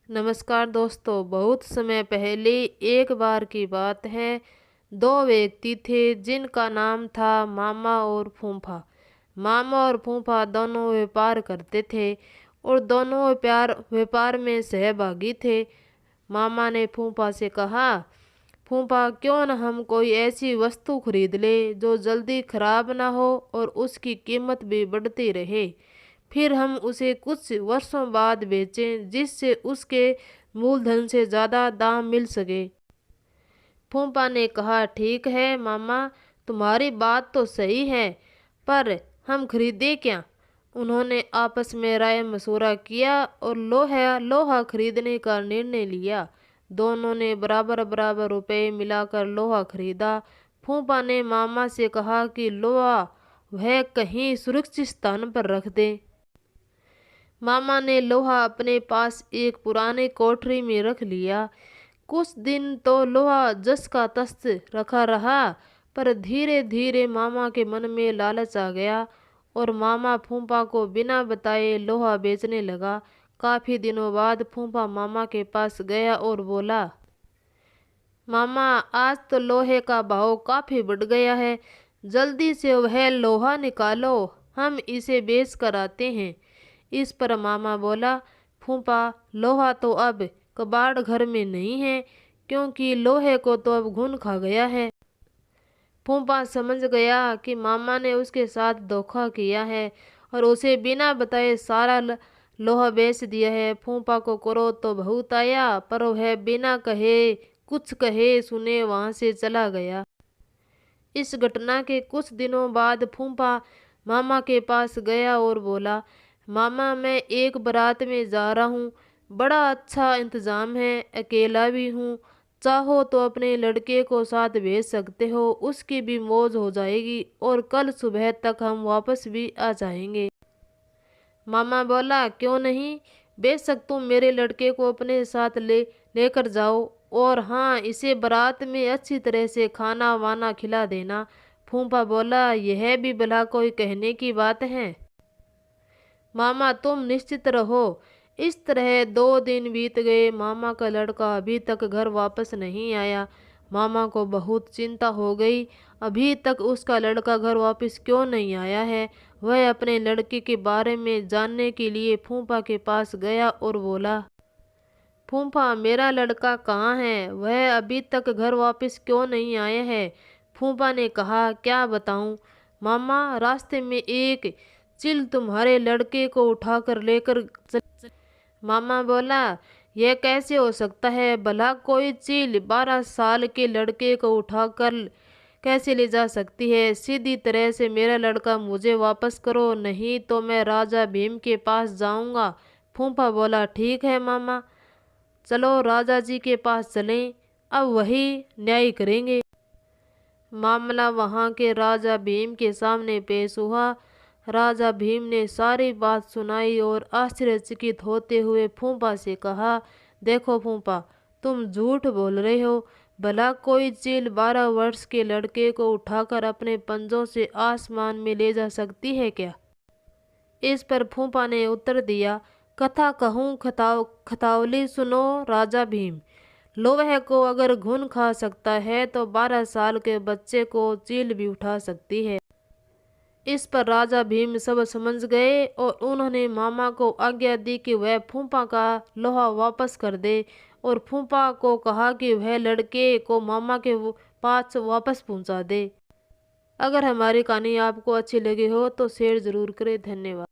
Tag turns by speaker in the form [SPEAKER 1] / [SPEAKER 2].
[SPEAKER 1] नमस्कार दोस्तों। बहुत समय पहले एक बार की बात है। दो व्यक्ति थे जिनका नाम था मामा और फूफा। मामा और फूफा दोनों व्यापार करते थे और दोनों व्यापार में सहभागी थे। मामा ने फूफा से कहा, फूफा क्यों न हम कोई ऐसी वस्तु खरीद ले जो जल्दी खराब ना हो और उसकी कीमत भी बढ़ती रहे। फिर हम उसे कुछ वर्षों बाद बेचें जिससे उसके मूलधन से ज़्यादा दाम मिल सके। फूफा ने कहा, ठीक है मामा, तुम्हारी बात तो सही है, पर हम खरीदे क्या? उन्होंने आपस में राय मशवरा किया और लोहा खरीदने का निर्णय लिया। दोनों ने बराबर बराबर रुपए मिलाकर लोहा खरीदा। फूफा ने मामा से कहा कि लोहा वह कहीं सुरक्षित स्थान पर रख दे। मामा ने लोहा अपने पास एक पुराने कोठरी में रख लिया। कुछ दिन तो लोहा जस का तस रखा रहा, पर धीरे धीरे मामा के मन में लालच आ गया और मामा फूफा को बिना बताए लोहा बेचने लगा। काफी दिनों बाद फूफा मामा के पास गया और बोला, मामा आज तो लोहे का भाव काफी बढ़ गया है, जल्दी से वह लोहा निकालो, हम इसे बेच कर आते हैं। इस पर मामा बोला, फूफा लोहा तो अब कबाड़ घर में नहीं है, क्योंकि लोहे को तो अब घुन खा गया है। फूफा समझ गया कि मामा ने उसके साथ धोखा किया है और उसे बिना बताए सारा लोहा बेच दिया है। फूफा को क्रोध तो बहुत आया, पर वह बिना कहे कुछ कहे सुने वहां से चला गया। इस घटना के कुछ दिनों बाद फूफा मामा के पास गया और बोला, मामा मैं एक बारात में जा रहा हूँ, बड़ा अच्छा इंतजाम है, अकेला भी हूँ, चाहो तो अपने लड़के को साथ भेज सकते हो, उसकी भी मौज हो जाएगी और कल सुबह तक हम वापस भी आ जाएंगे। मामा बोला, क्यों नहीं, बेशक तुम मेरे लड़के को अपने साथ लेकर जाओ, और हाँ इसे बारात में अच्छी तरह से खाना वाना खिला देना। फूफा बोला, यह भी भला कोई कहने की बात है? मामा तुम निश्चित रहो। इस तरह 2 दिन बीत गए। मामा का लड़का अभी तक घर वापस नहीं आया। मामा को बहुत चिंता हो गई, अभी तक उसका लड़का घर वापस क्यों नहीं आया है। वह अपने लड़के के बारे में जानने के लिए फूफा के पास गया और बोला, फूफा मेरा लड़का कहाँ है, वह अभी तक घर वापस क्यों नहीं आया है? फूफा ने कहा, क्या बताऊं मामा, रास्ते में एक चिल तुम्हारे लड़के को उठाकर लेकर चल। मामा बोला, यह कैसे हो सकता है, भला कोई चील 12 साल के लड़के को उठाकर कैसे ले जा सकती है? सीधी तरह से मेरा लड़का मुझे वापस करो, नहीं तो मैं राजा भीम के पास जाऊंगा। फूफा बोला, ठीक है मामा, चलो राजा जी के पास चलें, अब वही न्याय करेंगे। मामला वहां के राजा भीम के सामने पेश हुआ। राजा भीम ने सारी बात सुनाई और आश्चर्यचकित होते हुए फूफा से कहा, देखो फूफा, तुम झूठ बोल रहे हो, भला कोई चील 12 वर्ष के लड़के को उठाकर अपने पंजों से आसमान में ले जा सकती है क्या? इस पर फूफा ने उत्तर दिया, कथा कहूँ खतावली सुनो राजा भीम, लोहे को अगर घुन खा सकता है तो 12 साल के बच्चे को चील भी उठा सकती है। इस पर राजा भीम सब समझ गए और उन्होंने मामा को आज्ञा दी कि वह फूफा का लोहा वापस कर दे और फूफा को कहा कि वह लड़के को मामा के पास वापस पहुंचा दे। अगर हमारी कहानी आपको अच्छी लगी हो तो शेयर ज़रूर करें। धन्यवाद।